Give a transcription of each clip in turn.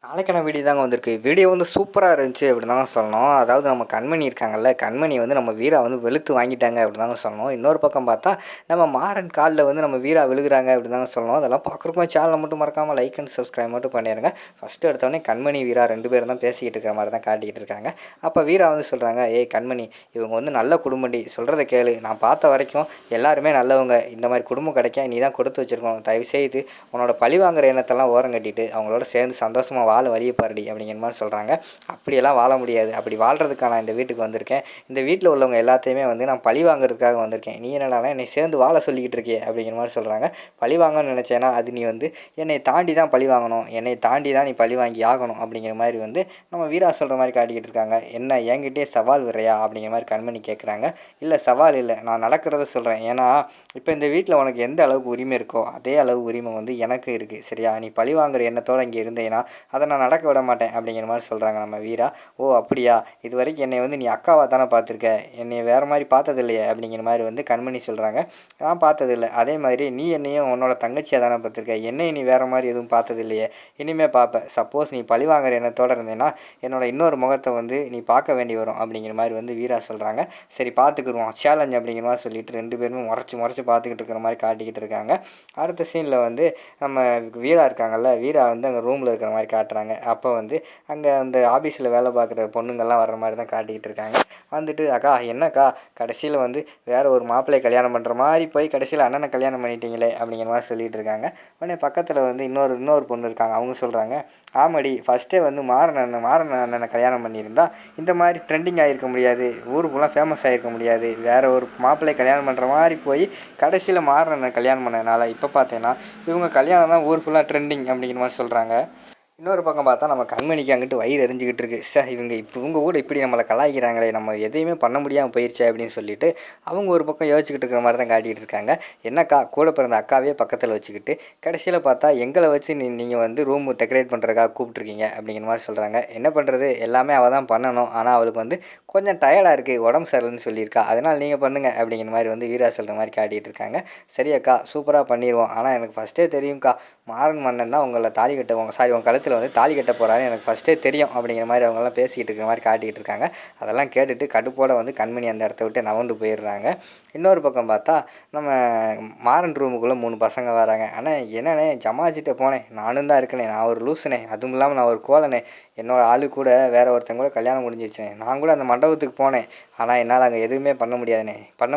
நாளைக்கான வீடியோ தாங்க வந்திருக்கு. வீடியோ வந்து சூப்பரா இருந்துச்சு அப்படின்னு தாங்க சொல்லணும். அதாவது நம்ம கண்மணி இருக்காங்கல்ல, கண்மணி வந்து நம்ம வீரா வந்து வெளுத்து வாங்கிட்டாங்க அப்படின்னு தாங்க சொல்லணும். இன்னொரு பக்கம் பார்த்தா, நம்ம மாறன் கால்ல வந்து நம்ம வீரா விழுகுறாங்க அப்படின்னு தாங்க சொல்லணும். அதெல்லாம் பார்க்குறப்போ சேனலை மட்டும் மறக்காம லைக் அண்ட் சப்ஸ்கிரைப் மட்டும் பண்ணிடுங்க. ஃபஸ்ட்டு எடுத்தோடனே கண்மணி, வீரா 2 பேரும் தான் பேசிக்கிட்டு இருக்கிற மாதிரி தான் காட்டிக்கிட்டு இருக்காங்க. அப்போ வீரா வந்து சொல்கிறாங்க, ஏய் கண்மணி, இவங்க வந்து நல்ல குடும்பம்டி, சொல்கிறத கேளு. நான் பார்த்த வரைக்கும் எல்லாருமே நல்லவங்க. இந்த மாதிரி குடும்பம் கிடைக்க நீ தான் கொடுத்து வச்சிருக்கணும். தயவுசெய்து உன்னோட பழி வாங்குற எண்ணத்தெல்லாம் ஓரம் கட்டிட்டு அவங்களோட சேர்ந்து சந்தோஷமாக வாழ வழியை பாருடி அப்படிங்கிற மாதிரி சொல்கிறாங்க. அப்படியெல்லாம் வாழ முடியாது. அப்படி வாழ்கிறதுக்காக நான் இந்த வீட்டுக்கு வந்திருக்கேன். இந்த வீட்டில் உள்ளவங்க எல்லாத்தையுமே வந்து நான் பழி வாங்குறதுக்காக வந்திருக்கேன். நீ என்னடானா என்னை சேர்ந்து வாழ சொல்லிக்கிட்டு இருக்கே அப்படிங்கிற மாதிரி சொல்கிறாங்க. பழி வாங்கணும்னு நினச்சேன்னா அது நீ வந்து என்னை தாண்டி தான் பழி வாங்கணும், என்னை தாண்டி தான் நீ பழி வாங்கி ஆகணும் அப்படிங்கிற மாதிரி வந்து நம்ம வீரா சொல்கிற மாதிரி காட்டிக்கிட்டு இருக்காங்க. என்ன என்கிட்டே சவால் விடுறியா அப்படிங்கிற மாதிரி கண்மணி கேட்குறாங்க. இல்லை சவால் இல்லை, நான் நடக்கிறத சொல்கிறேன். ஏன்னா இப்போ இந்த வீட்டில் உனக்கு எந்த அளவுக்கு உரிமை இருக்கோ அதே அளவு உரிமை வந்து எனக்கு இருக்குது. சரியா? நீ பழி வாங்குற எண்ணத்தோடு இங்கே இருந்தேன்னா அதை நான் நடக்க விட மாட்டேன் அப்படிங்கிற மாதிரி சொல்கிறாங்க நம்ம வீரா. ஓ அப்படியா, இது வரைக்கும் என்னை வந்து நீ அக்காவாக தானே பார்த்துருக்க, என்னை வேறு மாதிரி பார்த்ததில்லையே அப்படிங்கிற மாதிரி வந்து கண்மணி சொல்கிறாங்க. நான் பார்த்ததில்லை. அதே மாதிரி நீ என்னையும் உன்னோட தங்கச்சியாக தானே பார்த்துருக்க, என்னையும் நீ வேறு மாதிரி எதுவும் பார்த்ததில்லையே, இனிமேல் பார்ப்பேன். சப்போஸ் நீ பழி வாங்குற எண்ணத்தோடு இருந்தேன்னா என்னோட இன்னொரு முகத்தை வந்து நீ பார்க்க வேண்டி வரும் அப்படிங்கிற மாதிரி வந்து வீரா சொல்கிறாங்க. சரி பார்த்துக்குருவோம், சேலஞ்ச் அப்படிங்கிற மாதிரி சொல்லிட்டு 2 பேருமே முறைச்சி பார்த்துக்கிட்டு இருக்கிற மாதிரி காட்டிக்கிட்டு இருக்காங்க. அடுத்த சீனில் வந்து நம்ம வீரா இருக்காங்கல்ல, வீரா வந்து அங்கே ரூமில் இருக்கிற மாதிரி காட்டுறாங்க. அப்போ வந்து அங்கே அந்த ஆஃபீஸில் வேலை பார்க்குற பொண்ணுங்கள்லாம் வர்ற மாதிரி தான் காட்டிக்கிட்டு இருக்காங்க. வந்துட்டு அக்கா என்னக்கா கடைசியில் வந்து வேறு ஒரு மாப்பிள்ளையை கல்யாணம் பண்ணுற மாதிரி போய் கடைசியில் அண்ணனை கல்யாணம் பண்ணிட்டீங்களே அப்படிங்கிற மாதிரி சொல்லிகிட்டு இருக்காங்க. உடனே பக்கத்தில் வந்து இன்னொரு பொண்ணு இருக்காங்க. அவங்க சொல்கிறாங்க, ஆமாடி ஃபஸ்ட்டே வந்து மாறன் அண்ணனை கல்யாணம் பண்ணியிருந்தா இந்த மாதிரி ட்ரெண்டிங் ஆகிருக்க முடியாது, ஊர் ஃபுல்லாக ஃபேமஸ் ஆகிருக்க முடியாது. வேறு ஒரு மாப்பிள்ளையை கல்யாணம் பண்ணுற மாதிரி போய் கடைசியில் மாறன் அண்ணனை கல்யாணம் பண்ணதுனால இப்போ பார்த்தேன்னா இவங்க கல்யாணம் தான் ஊர் ஃபுல்லாக ட்ரெண்டிங் அப்படிங்கிற மாதிரி சொல்கிறாங்க. இன்னொரு பக்கம் பார்த்தா நம்ம கண்மணிக்கு அங்கிட்டு வயிறு எரிஞ்சிக்கிட்டு இருக்குது. சார் இவங்க கூட இப்படி நம்மளை கலாய்க்கிறாங்களே, நம்ம எதையுமே பண்ண முடியாமல் போயிடுச்சே அப்படின்னு சொல்லிட்டு அவங்க ஒரு பக்கம் யோசிச்சுக்கிட்டு இருக்கிற மாதிரி தான் காட்டிகிட்டு இருக்காங்க. என்னக்கா கூட பிறந்த அக்காவே பக்கத்தில் வச்சுக்கிட்டு கடைசியில் பார்த்தா எங்களை வச்சு நீங்கள் வந்து ரூம் டெக்கரேட் பண்ணுறதுக்காக கூப்பிட்ருக்கீங்க அப்படிங்கிற மாதிரி சொல்கிறாங்க. என்ன பண்ணுறது, எல்லாமே அவள் தான் பண்ணணும். ஆனால் அவளுக்கு வந்து கொஞ்சம் டயர்டாக இருக்குது, உடம்பு சரியில்லைன்னு சொல்லியிருக்கா, அதனால் நீங்கள் பண்ணுங்கள் அப்படிங்கிற மாதிரி வந்து வீரா சொல்கிற மாதிரி காட்டிகிட்டு இருக்காங்க. சரி அக்கா சூப்பராக பண்ணிடுவோம். ஆனால் எனக்கு ஃபஸ்ட்டே தெரியும்க்கா மாறன் மன்னன் தான் உங்களை தாலி கட்ட உங்கள் கழுத்தில் வந்து தாலி கட்ட போகிறாரு எனக்கு ஃபஸ்ட்டே தெரியும் அப்படிங்கிற மாதிரி அவங்கெல்லாம் பேசிக்கிட்டு இருக்கிற மாதிரி காட்டிக்கிட்டு இருக்காங்க. அதெல்லாம் கேட்டுட்டு கடுப்போடு வந்து கண்மணி அந்த இடத்த விட்டு நவண்டு போயிடுறாங்க. இன்னொரு பக்கம் பார்த்தா நம்ம மாறன் ரூமுக்குள்ளே 3 பசங்க வராங்க. ஆனால் என்னண்ணே ஜமாச்சிட்ட போனேன், நானும் தான் இருக்கனே, நான் ஒரு லூசுனே, அதுவும் இல்லாமல் நான் ஒரு கோலனே, என்னோடய ஆளு கூட வேறு ஒருத்தங்க கூட கல்யாணம் முடிஞ்சிச்சுனே, நான் கூட அந்த மண்டபத்துக்கு போனேன், ஆனால் என்னால் அங்கே எதுவுமே பண்ண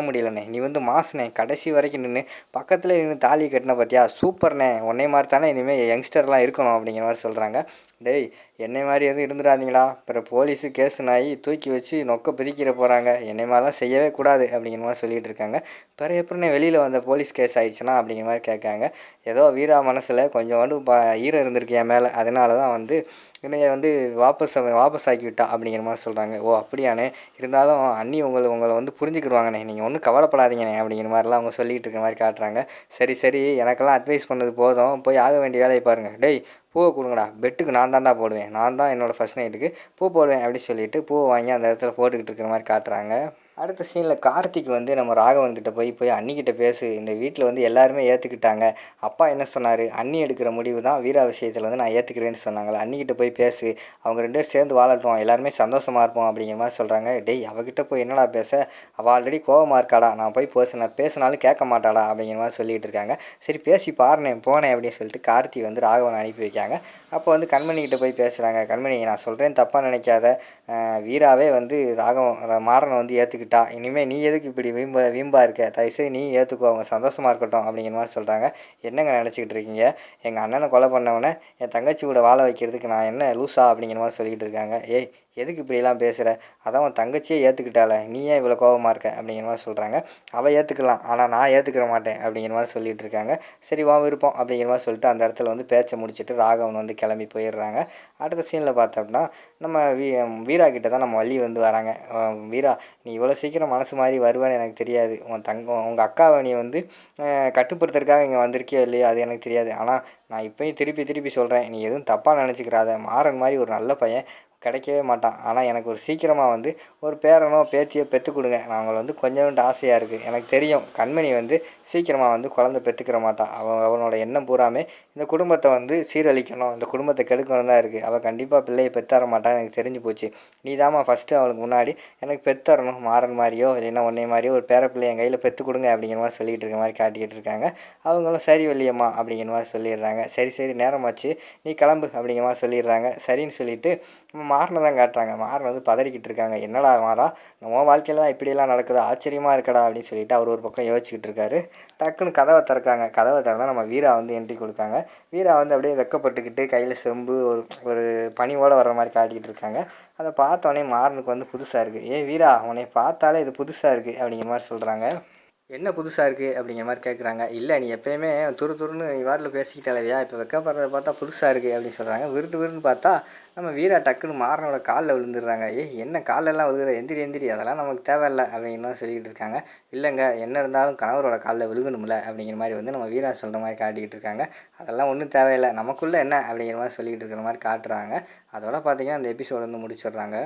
முடியலண்ணே, நீ வந்து மாசுனே, கடைசி வரைக்கும் நின்று பக்கத்தில் நின்று தாலி கட்டின பார்த்தியா, சூப்பர்ண்ணே, உன்னை மாதிரி தானே இனிமேல் யங்ஸ்டர்லாம் இருக்கணும் அப்படிங்கிற மாதிரி சொல்கிறாங்க. டேய் என்னை மாதிரி எதுவும் இருந்துடாதீங்களா, அப்புறம் போலீஸு கேஸு நாய் தூக்கி வச்சு நொக்க பிரிக்கிற போகிறாங்க, என்னை மாதிரிலாம் செய்யவே கூடாது அப்படிங்கிற மாதிரி சொல்லிகிட்டு இருக்காங்க. பிறகு எப்படின்னு வெளியில் வந்த போலீஸ் கேஸ் ஆகிடுச்சுன்னா அப்படிங்கிற மாதிரி கேட்காங்க. ஏதோ வீரா மனசில் கொஞ்சோண்டு ஈரம் இருந்திருக்கு என் மேலே, அதனால தான் வந்து என்னைய வந்து வாபஸ் ஆக்கி விட்டா அப்படிங்கிற மாதிரி சொல்கிறாங்க. ஓ அப்படியாண்ணே, இருந்தாலும் அண்ணி உங்களை வந்து புரிஞ்சுக்கிடுவாங்கண்ணே, நீங்கள் ஒன்றும் கவலைப்படாதீங்கண்ணே அப்படிங்கிற மாதிரிலாம் அவங்க சொல்லிகிட்டு இருக்க மாதிரி காட்டுறாங்க. சரி எனக்கெல்லாம் அட்வைஸ் பண்ணது போதும், போய் ஆக வேண்டிய வேலையை பாருங்கள். டேய் பூவை கொடுங்கடா, பெட்டுக்கு நான் தான்டா போடுவேன், நான் தான் என்னோடய ஃபஸ்ட் நைட்டுக்கு பூ போடுவேன் அப்படின்னு சொல்லிட்டு பூவை வாங்கி அந்த இடத்துல போட்டுக்கிட்டு இருக்கிற மாதிரி காட்டுறாங்க. அடுத்த சீனில் கார்த்திக் வந்து நம்ம ராகவன்கிட்ட போய் அண்ணிக்கிட்ட பேசு, இந்த வீட்டில் வந்து எல்லாருமே ஏற்றுக்கிட்டாங்க, அப்பா என்ன சொன்னார், அண்ணி எடுக்கிற முடிவு தான் வீரா விஷயத்தில் வந்து நான் ஏற்றுக்கிறேன்னு சொன்னாங்களே, அண்ணிக்கிட்ட போய் பேசு, அவங்க 2 பேரும் சேர்ந்து வாழட்டும், எல்லாருமே சந்தோஷமாக இருப்போம் அப்படிங்கிற மாதிரி சொல்கிறாங்க. டேய் அவகிட்ட போய் என்னடா பேச, அவள் ஆல்ரெடி கோவமாக இருக்காடா, நான் போய் பேசினாலும் கேட்க மாட்டாடா அப்படிங்கிற மாதிரி சொல்லிகிட்டு இருக்காங்க. சரி பேசி பாருனேன் போனேன் அப்படின்னு சொல்லிட்டு கார்த்தி வந்து ராகவனை அனுப்பி வைக்காங்க. அப்போ வந்து கண்மணிக்கிட்ட போய் பேசுகிறாங்க. கண்மணி நான் சொல்கிறேன் தப்பாக நினைக்காத, வீராவே வந்து மாறனை வந்து ஏற்றுக்கிட்டா, இனிமேல் நீ எதுக்கு இப்படி வீம்பா இருக்க, தயவுசெய்து நீ ஏற்றுக்கோ, அவங்க சந்தோஷமாக இருக்கட்டும் அப்படிங்கிற மாதிரி சொல்கிறாங்க. என்னங்க நினச்சிக்கிட்டு இருக்கீங்க, எங்கள் அண்ணனை கொலை பண்ணவனே என் தங்கச்சி கூட வாழ வைக்கிறதுக்கு நான் என்ன லூஸா அப்படிங்கிற மாதிரி சொல்லிக்கிட்டு இருக்காங்க. ஏய் எதுக்கு இப்படியெல்லாம் பேசுகிற, அதான் உன் தங்கச்சியே ஏற்றுக்கிட்டால, நீ ஏன் இவ்வளோ கோபமாக இருக்க அப்படிங்கிற மாதிரி சொல்கிறாங்க. அவள் ஏற்றுக்கலாம், ஆனால் நான் ஏற்றுக்கிற மாட்டேன் அப்படிங்கிற மாதிரி சொல்லிகிட்டு இருக்காங்க. சரி வா விருப்பம் அப்படிங்கிற மாதிரி சொல்லிட்டு அந்த இடத்துல வந்து பேச்சை முடிச்சுட்டு ராகவன் வந்து கிளம்பி போயிடுறாங்க. அடுத்த சீனில் பார்த்தோம்னா நம்ம வீரா கிட்ட தான் நம்ம வள்ளி வந்து வராங்க. வீரா நீ இவ்வளோ சீக்கிரம் மனசு மாதிரி வருவேன்னு எனக்கு தெரியாது, உங்கள் அக்காவை நீ வந்து கட்டுப்படுத்துறதுக்காக இங்கே வந்திருக்கியோ இல்லையோ அது எனக்கு தெரியாது, ஆனால் நான் இப்போயும் திருப்பி சொல்கிறேன், நீ எதுவும் தப்பாக நினச்சிக்கிறாத, மாறன் மாதிரி ஒரு நல்ல பையன் கிடைக்கவே மாட்டான், ஆனால் எனக்கு ஒரு சீக்கிரமாக வந்து ஒரு பேரனோ பேத்தியோ பெற்று கொடுங்க, நான் அவங்களை வந்து கொஞ்சோண்டு ஆசையாக இருக்குது, எனக்கு தெரியும் கண்மணி வந்து சீக்கிரமாக வந்து குழந்தை பெற்றுக்கிற மாட்டான், அவனோட எண்ணம் பூராமே இந்த குடும்பத்தை வந்து சீரழிக்கணும், இந்த குடும்பத்தை கெடுக்கணும் தான் இருக்குது. அவள் கண்டிப்பாக பிள்ளையை பெத்தர மாட்டான்னு எனக்கு தெரிஞ்சு போச்சு. நீ தாம்மா ஃபஸ்ட்டு அவளுக்கு முன்னாடி எனக்கு பெத்தரணும், மாறன் மாதிரியோ இல்லைன்னா உன்னை மாதிரியோ ஒரு பேர பிள்ளை என் கையில் பெற்று கொடுங்க அப்படிங்கிற மாதிரி சொல்லிகிட்டு இருக்க மாதிரி காட்டிக்கிட்டு இருக்காங்க. அவங்களும் சரி வள்ளியம்மா அப்படிங்கிற மாதிரி சொல்லிடுறாங்க. சரி நேரமாச்சு நீ கிளம்பு அப்படிங்கிற மாதிரி சொல்லிடுறாங்க. சரின்னு சொல்லிட்டு மாறனை தான் காட்டுறாங்க. மாறன் வந்து பதறிக்கிட்டு இருக்காங்க. என்னடா மாறா, நம்ம வாழ்க்கையில் தான் இப்படியெல்லாம் நடக்குது, ஆச்சரியமாக இருக்கடா அப்படின்னு சொல்லிட்டு அவர் ஒரு பக்கம் யோசிச்சுக்கிட்டு இருக்காரு. டக்குன்னு கதவை திறக்காங்க. கதவை திறந்தா நம்ம வீரா வந்து என்ட்ரி கொடுக்காங்க. வீரா வந்து அப்படியே வெக்கப்பட்டுக்கிட்டு கையில் செம்பு ஒரு ஒரு பனியோடு வர்ற மாதிரி காட்டிக்கிட்டு இருக்காங்க. அதை பார்த்தோன்னே மாறனுக்கு வந்து புதுசாக இருக்குது. வீரா, உன்னை பார்த்தாலே இது புதுசாக இருக்குது அப்படிங்கிற மாதிரி சொல்கிறாங்க. என்ன புதுசாக இருக்குது அப்படிங்கிற மாதிரி கேட்குறாங்க. இல்லை, நீ எப்போயுமே துருன்னு நீ வாட்டில் பேசிக்கிட்டு இல்லையா, இப்போ வெக்கப்படுறத பார்த்தா புதுசாக இருக்குது அப்படின்னு சொல்கிறாங்க. விருட்டுன்னு பார்த்தா நம்ம வீரா டக்குன்னு மாறனோட காலில் விழுந்துடுறாங்க. என்ன காலெல்லாம் விழுகிற, எந்திரி அதெல்லாம் நமக்கு தேவையில்லை அப்படிங்கிற மாதிரி சொல்லிக்கிட்டு இருக்காங்க. இல்லைங்க, என்ன இருந்தாலும் கணவரோட காலில் விழுகணும்ல அப்படிங்கிற மாதிரி வந்து நம்ம வீரா சொல்கிற மாதிரி காட்டிக்கிட்டு இருக்காங்க. அதெல்லாம் ஒன்றும் தேவையில்லை, நமக்குள்ளே என்ன அப்படிங்கிற மாதிரி சொல்லிக்கிட்டு இருக்கிற மாதிரி காட்டுறாங்க. அதோட பார்த்தீங்கன்னா அந்த எபிசோடு வந்து முடிச்சிடுறாங்க.